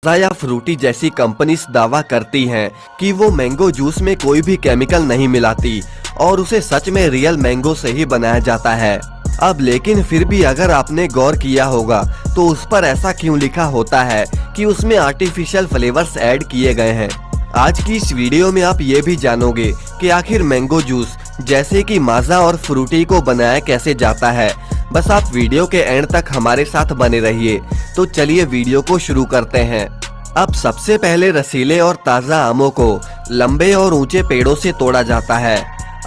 या फ्रूटी जैसी कंपनीज दावा करती हैं कि वो मैंगो जूस में कोई भी केमिकल नहीं मिलाती और उसे सच में रियल मैंगो से ही बनाया जाता है। अब लेकिन फिर भी अगर आपने गौर किया होगा तो उस पर ऐसा क्यों लिखा होता है कि उसमें आर्टिफिशियल फ्लेवर्स ऐड किए गए हैं। आज की इस वीडियो में आप ये भी जानोगे कि आखिर मैंगो जूस जैसे कि माजा और फ्रूटी को बनाया कैसे जाता है। बस आप वीडियो के एंड तक हमारे साथ बने रहिए। तो चलिए वीडियो को शुरू करते हैं। अब सबसे पहले रसीले और ताज़ा आमों को लंबे और ऊंचे पेड़ों से तोड़ा जाता है।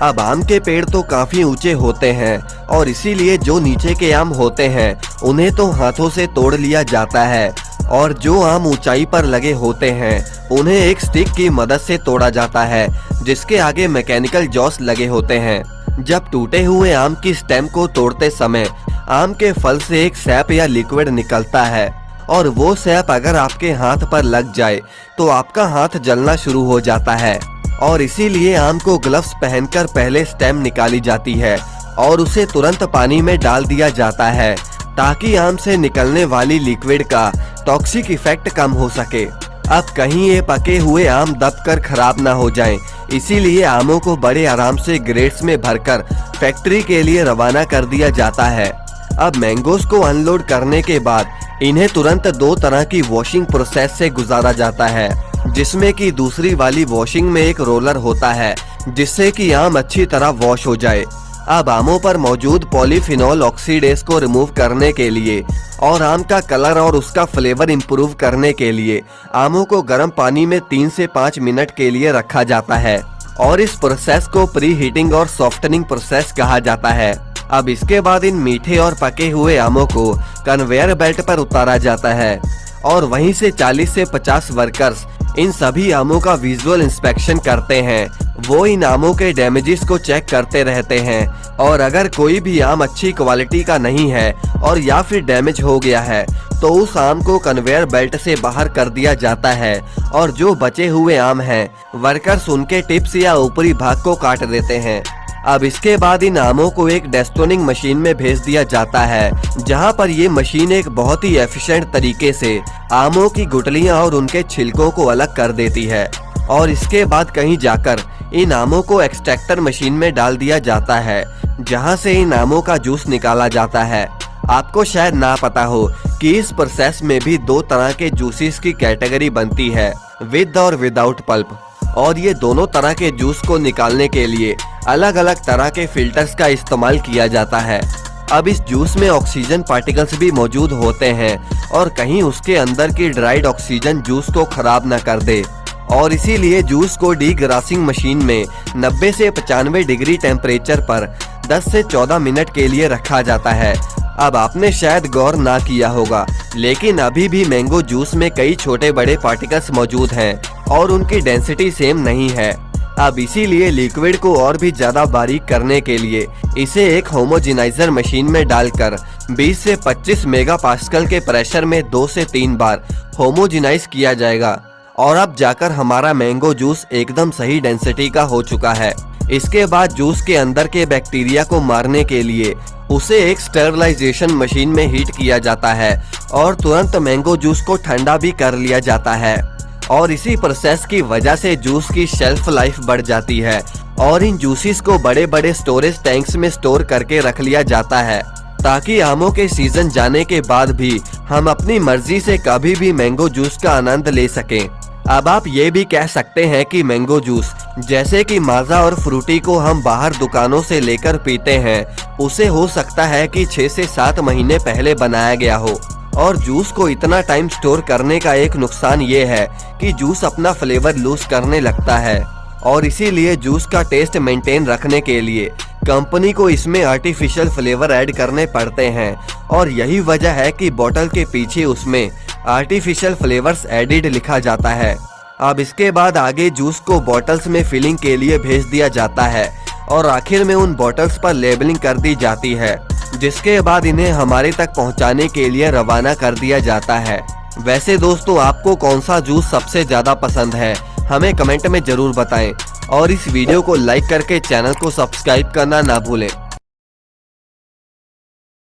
अब आम के पेड़ तो काफी ऊंचे होते हैं और इसीलिए जो नीचे के आम होते हैं उन्हें तो हाथों से तोड़ लिया जाता है और जो आम ऊंचाई पर लगे होते हैं उन्हें एक स्टिक की मदद से तोड़ा जाता है जिसके आगे मैकेनिकल जॉस लगे होते हैं। जब टूटे हुए आम की स्टेम को तोड़ते समय आम के फल से एक सैप या लिक्विड निकलता है और वो सैप अगर आपके हाथ पर लग जाए तो आपका हाथ जलना शुरू हो जाता है और इसीलिए आम को ग्लव्स पहनकर पहले स्टेम निकाली जाती है और उसे तुरंत पानी में डाल दिया जाता है ताकि आम से निकलने वाली लिक्विड का टॉक्सिक इफेक्ट कम हो सके। अब कहीं ये पके हुए आम दबकर खराब ना हो जाएं, इसीलिए आमों को बड़े आराम से ग्रेड्स में भरकर फैक्ट्री के लिए रवाना कर दिया जाता है। अब मैंगोस को अनलोड करने के बाद इन्हें तुरंत दो तरह की वॉशिंग प्रोसेस से गुजारा जाता है, जिसमें कि दूसरी वाली वॉशिंग में एक रोलर होता है जिससे कि आम अच्छी तरह वॉश हो जाए। अब आमों पर मौजूद पॉलीफिनॉल ऑक्सीडेज को रिमूव करने के लिए और आम का कलर और उसका फ्लेवर इम्प्रूव करने के लिए आमों को गर्म पानी में 3 से 5 मिनट के लिए रखा जाता है और इस प्रोसेस को प्री हीटिंग और सॉफ्टनिंग प्रोसेस कहा जाता है। अब इसके बाद इन मीठे और पके हुए आमों को कन्वेयर बेल्ट पर उतारा जाता है और वहीं से 40 से 50 वर्कर्स इन सभी आमों का विजुअल इंस्पेक्शन करते हैं। वो इन आमों के डैमेजेस को चेक करते रहते हैं और अगर कोई भी आम अच्छी क्वालिटी का नहीं है और या फिर डैमेज हो गया है तो उस आम को कन्वेयर बेल्ट से बाहर कर दिया जाता है और जो बचे हुए आम हैं वर्कर्स उनके टिप्स या ऊपरी भाग को काट देते हैं। अब इसके बाद इन आमों को एक डेस्टोनिंग मशीन में भेज दिया जाता है जहां पर ये मशीन एक बहुत ही एफिशिएंट तरीके से आमों की गुठलियां और उनके छिलकों को अलग कर देती है और इसके बाद कहीं जाकर इन आमों को एक्सट्रैक्टर मशीन में डाल दिया जाता है जहां से इन आमों का जूस निकाला जाता है। आपको शायद ना पता हो कि इस प्रोसेस में भी दो तरह के जूसेस की कैटेगरी बनती है, विद और विदाउट पल्प, और ये दोनों तरह के जूस को निकालने के लिए अलग अलग तरह के फिल्टर्स का इस्तेमाल किया जाता है। अब इस जूस में ऑक्सीजन पार्टिकल्स भी मौजूद होते हैं और कहीं उसके अंदर की ड्राइड ऑक्सीजन जूस को खराब न कर दे और इसीलिए जूस को डीग्रासिंग मशीन में 90 से 95 डिग्री टेम्परेचर पर 10 से 14 मिनट के लिए रखा जाता है। अब आपने शायद गौर ना किया होगा लेकिन अभी भी मैंगो जूस में कई छोटे बड़े पार्टिकल्स मौजूद हैं और उनकी डेंसिटी सेम नहीं है। अब इसीलिए लिक्विड को और भी ज्यादा बारीक करने के लिए इसे एक होमोजेनाइजर मशीन में डालकर 20 से 25 मेगापास्कल के प्रेशर में 2 से 3 बार होमोजेनाइज किया जाएगा और अब जाकर हमारा मैंगो जूस एकदम सही डेंसिटी का हो चुका है। इसके बाद जूस के अंदर के बैक्टीरिया को मारने के लिए उसे एक स्टरलाइजेशन मशीन में हीट किया जाता है और तुरंत मैंगो जूस को ठंडा भी कर लिया जाता है और इसी प्रोसेस की वजह से जूस की शेल्फ लाइफ बढ़ जाती है और इन जूसेस को बड़े बड़े स्टोरेज टैंक्स में स्टोर करके रख लिया जाता है ताकि आमों के सीजन जाने के बाद भी हम अपनी मर्जी से कभी भी मैंगो जूस का आनंद ले सकें। अब आप ये भी कह सकते हैं कि मैंगो जूस जैसे कि माजा और फ्रूटी को हम बाहर दुकानों से लेकर पीते हैं उसे हो सकता है कि 6 से 7 महीने पहले बनाया गया हो और जूस को इतना टाइम स्टोर करने का एक नुकसान ये है कि जूस अपना फ्लेवर लूज करने लगता है और इसीलिए जूस का टेस्ट मेंटेन रखने के लिए कंपनी को इसमें आर्टिफिशियल फ्लेवर ऐड करने पड़ते हैं और यही वजह है कि बोतल के पीछे उसमें आर्टिफिशियल फ्लेवर्स एडिड लिखा जाता है। अब इसके बाद आगे जूस को बॉटल्स में फिलिंग के लिए भेज दिया जाता है और आखिर में उन बॉटल्स पर लेबलिंग कर दी जाती है जिसके बाद इन्हें हमारे तक पहुंचाने के लिए रवाना कर दिया जाता है। वैसे दोस्तों आपको कौन सा जूस सबसे ज्यादा पसंद है हमें कमेंट में जरूर बताएं और इस वीडियो को लाइक करके चैनल को सब्सक्राइब करना ना भूलें।